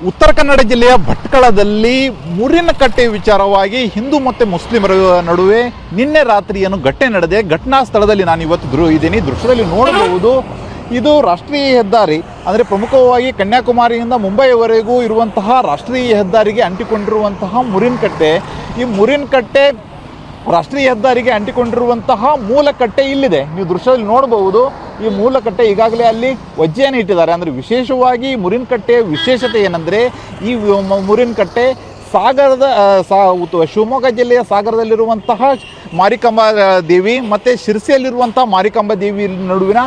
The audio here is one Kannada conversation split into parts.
ಉತ್ತರ ಕನ್ನಡ ಜಿಲ್ಲೆಯ ಭಟ್ಕಳದಲ್ಲಿ ಮುರಿನಕಟ್ಟೆ ವಿಚಾರವಾಗಿ ಹಿಂದೂ ಮತ್ತು ಮುಸ್ಲಿಮರ ನಡುವೆ ನಿನ್ನೆ ರಾತ್ರಿ ಏನು ಘಟನೆ ನಡೆದಿದೆ. ಘಟನಾ ಸ್ಥಳದಲ್ಲಿ ನಾನು ಇವತ್ತು ಇದ್ದೀನಿ. ದೃಶ್ಯದಲ್ಲಿ ನೋಡಬಹುದು, ಇದು ರಾಷ್ಟ್ರೀಯ ಹೆದ್ದಾರಿ, ಅಂದರೆ ಪ್ರಮುಖವಾಗಿ ಕನ್ಯಾಕುಮಾರಿಯಿಂದ ಮುಂಬೈವರೆಗೂ ಇರುವಂತಹ ರಾಷ್ಟ್ರೀಯ ಹೆದ್ದಾರಿಗೆ ಅಂಟಿಕೊಂಡಿರುವಂತಹ ಮುರಿನಕಟ್ಟೆ. ಈ ಮುರಿನಕಟ್ಟೆ ರಾಷ್ಟ್ರೀಯ ಹೆದ್ದಾರಿಗೆ ಅಂಟಿಕೊಂಡಿರುವಂತಹ ಮೂಲಕಟ್ಟೆ ಇಲ್ಲಿದೆ. ನೀವು ದೃಶ್ಯದಲ್ಲಿ ನೋಡಬಹುದು, ಈ ಮೂಲಕಟ್ಟೆ ಈಗಾಗಲೇ ಅಲ್ಲಿ ವಜ್ಜೆಯನ್ನು ಇಟ್ಟಿದ್ದಾರೆ. ಅಂದರೆ ವಿಶೇಷವಾಗಿ ಮುರಿನಕಟ್ಟೆಯ ವಿಶೇಷತೆ ಏನಂದರೆ, ಈ ಮುರಿನಕಟ್ಟೆ ಸಾಗರದ ಶಿವಮೊಗ್ಗ ಜಿಲ್ಲೆಯ ಸಾಗರದಲ್ಲಿರುವಂತಹ ಮಾರಿಕಾಂಬಾ ದೇವಿ ಮತ್ತು ಶಿರಸಿಯಲ್ಲಿರುವಂಥ ಮಾರಿಕಾಂಬಾ ದೇವಿ ನಡುವಿನ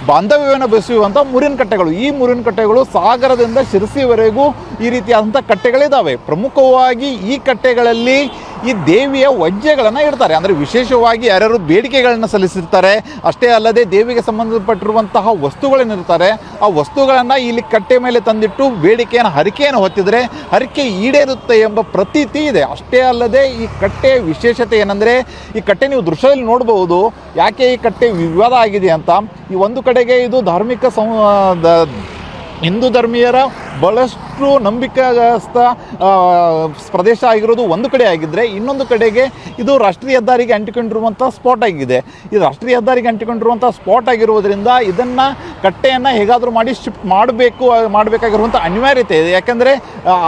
ಬಾಂಧವ್ಯವನ್ನು ಬೆಸೆಯುವಂಥ ಮುರಿನಕಟ್ಟೆಗಳು. ಈ ಮುರಿನಕಟ್ಟೆಗಳು ಸಾಗರದಿಂದ ಶಿರಸಿವರೆಗೂ ಈ ರೀತಿಯಾದಂಥ ಕಟ್ಟೆಗಳಿದ್ದಾವೆ. ಪ್ರಮುಖವಾಗಿ ಈ ಕಟ್ಟೆಗಳಲ್ಲಿ ಈ ದೇವಿಯ ವಜ್ಜೆಗಳನ್ನು ಇಡ್ತಾರೆ. ಅಂದರೆ ವಿಶೇಷವಾಗಿ ಯಾರ್ಯಾರು ಬೇಡಿಕೆಗಳನ್ನು ಸಲ್ಲಿಸಿರ್ತಾರೆ, ಅಷ್ಟೇ ಅಲ್ಲದೆ ದೇವಿಗೆ ಸಂಬಂಧಪಟ್ಟಿರುವಂತಹ ವಸ್ತುಗಳನ್ನಿರ್ತಾರೆ, ಆ ವಸ್ತುಗಳನ್ನು ಇಲ್ಲಿ ಕಟ್ಟೆ ಮೇಲೆ ತಂದಿಟ್ಟು ಬೇಡಿಕೆಯನ್ನು ಹರಕೆಯನ್ನು ಹೊತ್ತಿದರೆ ಹರಕೆ ಈಡೇರುತ್ತೆ ಎಂಬ ಪ್ರತೀತಿ ಇದೆ. ಅಷ್ಟೇ ಅಲ್ಲದೆ ಈ ಕಟ್ಟೆಯ ವಿಶೇಷತೆ ಏನಂದರೆ, ಈ ಕಟ್ಟೆ ನೀವು ದೃಶ್ಯದಲ್ಲಿ ನೋಡಬಹುದು ಯಾಕೆ ಈ ಕಟ್ಟೆ ವಿವಾದ ಆಗಿದೆ ಅಂತ. ಈ ಒಂದು ಕಡೆಗೆ ಇದು ಧಾರ್ಮಿಕ ಹಿಂದೂ ಧರ್ಮೀಯರ ಬಹಳಷ್ಟು ನಂಬಿಕೆಸ್ಥ ಪ್ರದೇಶ ಆಗಿರೋದು ಒಂದು ಕಡೆ ಆಗಿದ್ದರೆ, ಇನ್ನೊಂದು ಕಡೆಗೆ ಇದು ರಾಷ್ಟ್ರೀಯ ಹೆದ್ದಾರಿಗೆ ಅಂಟಿಕೊಂಡಿರುವಂಥ ಸ್ಪಾಟ್ ಆಗಿದೆ. ಇದು ರಾಷ್ಟ್ರೀಯ ಹೆದ್ದಾರಿಗೆ ಅಂಟಿಕೊಂಡಿರುವಂಥ ಸ್ಪಾಟ್ ಆಗಿರುವುದರಿಂದ ಇದನ್ನು ಕಟ್ಟೆಯನ್ನು ಹೇಗಾದರೂ ಮಾಡಿ ಶಿಫ್ಟ್ ಮಾಡಬೇಕಾಗಿರುವಂಥ ಅನಿವಾರ್ಯತೆ ಇದೆ. ಯಾಕೆಂದರೆ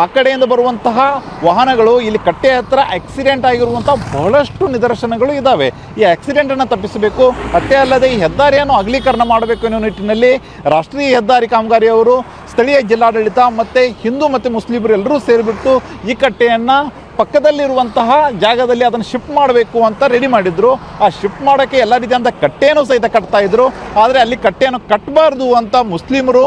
ಆ ಕಡೆಯಿಂದ ಬರುವಂತಹ ವಾಹನಗಳು ಇಲ್ಲಿ ಕಟ್ಟೆ ಹತ್ರ ಆಕ್ಸಿಡೆಂಟ್ ಆಗಿರುವಂಥ ಬಹಳಷ್ಟು ನಿದರ್ಶನಗಳು ಇದ್ದಾವೆ. ಈ ಆಕ್ಸಿಡೆಂಟನ್ನು ತಪ್ಪಿಸಬೇಕು, ಅಷ್ಟೇ ಅಲ್ಲದೆ ಈ ಹೆದ್ದಾರಿಯನ್ನು ಅಗಲೀಕರಣ ಮಾಡಬೇಕು ಎನ್ನುವ ನಿಟ್ಟಿನಲ್ಲಿ ರಾಷ್ಟ್ರೀಯ ಹೆದ್ದಾರಿ ಕಾಮಗಾರಿಯವರು, ಸ್ಥಳೀಯ ಜಿಲ್ಲಾಡಳಿತ ಮತ್ತು ಹಿಂದೂ ಮತ್ತು ಮುಸ್ಲಿಮರು ಎಲ್ಲರೂ ಸೇರಿಬಿಟ್ಟು ಈ ಕಟ್ಟೆಯನ್ನು ಪಕ್ಕದಲ್ಲಿರುವಂತಹ ಜಾಗದಲ್ಲಿ ಅದನ್ನು ಶಿಫ್ಟ್ ಮಾಡಬೇಕು ಅಂತ ರೆಡಿ ಮಾಡಿದ್ರು. ಆ ಶಿಫ್ಟ್ ಮಾಡೋಕ್ಕೆ ಎಲ್ಲ ರೀತಿಯಾದಂಥ ಕಟ್ಟೆಯನ್ನು ಸಹಿತ ಕಟ್ತಾ ಇದ್ರು. ಆದರೆ ಅಲ್ಲಿ ಕಟ್ಟೆಯನ್ನು ಕಟ್ಟಬಾರ್ದು ಅಂತ ಮುಸ್ಲಿಮರು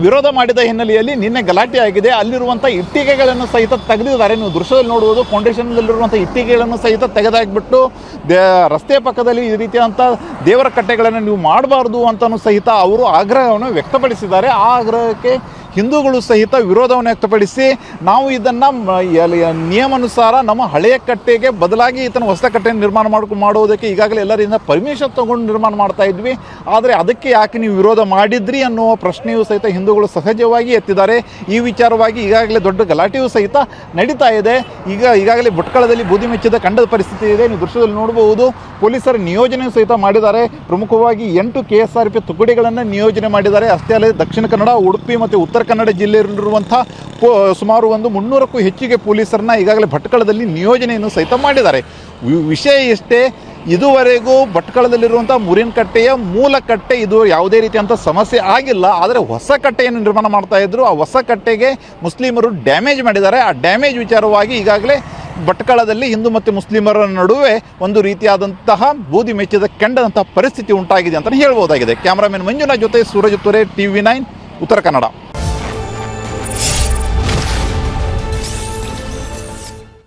ವಿರೋಧ ಮಾಡಿದ ಹಿನ್ನೆಲೆಯಲ್ಲಿ ನಿನ್ನೆ ಗಲಾಟೆ ಆಗಿದೆ. ಅಲ್ಲಿರುವಂಥ ಇಟ್ಟಿಗೆಗಳನ್ನು ಸಹಿತ ತೆಗೆದಿದ್ದಾರೆ. ನೀವು ದೃಶ್ಯದಲ್ಲಿ ನೋಡುವುದು, ಫೌಂಡೇಶನ್ನಲ್ಲಿರುವಂಥ ಇಟ್ಟಿಗೆಗಳನ್ನು ಸಹಿತ ತೆಗೆದಾಕಿಬಿಟ್ಟು ರಸ್ತೆ ಪಕ್ಕದಲ್ಲಿ ಈ ರೀತಿಯಾದಂಥ ದೇವರ ಕಟ್ಟೆಗಳನ್ನು ನೀವು ಮಾಡಬಾರ್ದು ಅಂತಲೂ ಸಹಿತ ಅವರು ಆಗ್ರಹವನ್ನು ವ್ಯಕ್ತಪಡಿಸಿದ್ದಾರೆ. ಆ ಆಗ್ರಹಕ್ಕೆ ಹಿಂದೂಗಳು ಸಹಿತ ವಿರೋಧವನ್ನು ವ್ಯಕ್ತಪಡಿಸಿ, ನಾವು ಇದನ್ನು ನಿಯಮಾನುಸಾರ ನಮ್ಮ ಹಳೆಯ ಕಟ್ಟೆಗೆ ಬದಲಾಗಿ ಹೊಸ ಕಟ್ಟೆಯನ್ನು ನಿರ್ಮಾಣ ಮಾಡುವುದಕ್ಕೆ ಈಗಾಗಲೇ ಎಲ್ಲರಿಂದ ಪರ್ಮಿಷನ್ ತಗೊಂಡು ನಿರ್ಮಾಣ ಮಾಡ್ತಾ ಇದ್ವಿ, ಆದರೆ ಅದಕ್ಕೆ ಯಾಕೆ ನೀವು ವಿರೋಧ ಮಾಡಿದ್ರಿ ಅನ್ನುವ ಪ್ರಶ್ನೆಯೂ ಸಹಿತ ಹಿಂದೂಗಳು ಸಹಜವಾಗಿ ಎತ್ತಿದ್ದಾರೆ. ಈ ವಿಚಾರವಾಗಿ ಈಗಾಗಲೇ ದೊಡ್ಡ ಗಲಾಟೆಯೂ ಸಹಿತ ನಡೀತಾ ಇದೆ. ಈಗಾಗಲೇ ಭಟ್ಕಳದಲ್ಲಿ ಬೂದಿ ಮೆಚ್ಚಿದ ಕಂಡದ ಪರಿಸ್ಥಿತಿ ಇದೆ. ನೀವು ದೃಶ್ಯದಲ್ಲಿ ನೋಡಬಹುದು, ಪೊಲೀಸರ ನಿಯೋಜನೆಯೂ ಸಹಿತ ಮಾಡಿದ್ದಾರೆ. ಪ್ರಮುಖವಾಗಿ 8 KSRP ತುಕಡಿಗಳನ್ನು ನಿಯೋಜನೆ ಮಾಡಿದ್ದಾರೆ. ಅಷ್ಟೇ ಅಲ್ಲದೆ ದಕ್ಷಿಣ ಕನ್ನಡ, ಉಡುಪಿ ಮತ್ತು ಉತ್ತರ ಕನ್ನಡ ಜಿಲ್ಲೆಯಲ್ಲಿರುವಂಥ ಸುಮಾರು 300ಕ್ಕೂ ಹೆಚ್ಚಿಗೆ ಪೊಲೀಸರನ್ನ ಈಗಾಗಲೇ ಭಟ್ಕಳದಲ್ಲಿ ನಿಯೋಜನೆಯನ್ನು ಸಹಿತ ಮಾಡಿದ್ದಾರೆ. ವಿಷಯ ಇಷ್ಟೇ, ಇದುವರೆಗೂ ಭಟ್ಕಳದಲ್ಲಿರುವಂಥ ಮುರಿನಕಟ್ಟೆಯ ಮೂಲ ಕಟ್ಟೆ ಇದು ಯಾವುದೇ ರೀತಿಯಂಥ ಸಮಸ್ಯೆ ಆಗಿಲ್ಲ. ಆದರೆ ಹೊಸ ಕಟ್ಟೆಯನ್ನು ನಿರ್ಮಾಣ ಮಾಡ್ತಾ ಇದ್ರು. ಆ ಹೊಸ ಕಟ್ಟೆಗೆ ಮುಸ್ಲಿಮರು ಡ್ಯಾಮೇಜ್ ಮಾಡಿದ್ದಾರೆ. ಆ ಡ್ಯಾಮೇಜ್ ವಿಚಾರವಾಗಿ ಈಗಾಗಲೇ ಭಟ್ಕಳದಲ್ಲಿ ಹಿಂದೂ ಮತ್ತು ಮುಸ್ಲಿಮರ ನಡುವೆ ಒಂದು ರೀತಿಯಾದಂತಹ ಬೂದಿ ಮೆಚ್ಚಿದ ಕೆಂಡದಂತಹ ಪರಿಸ್ಥಿತಿ ಉಂಟಾಗಿದೆ ಅಂತಲೇ ಹೇಳ್ಬೋದಾಗಿದೆ. ಕ್ಯಾಮ್ರಾಮನ್ ಮಂಜುನಾಥ್ ಜೊತೆ ಸೂರಜ್ ತುರೆ, TV9 ಉತ್ತರ ಕನ್ನಡ.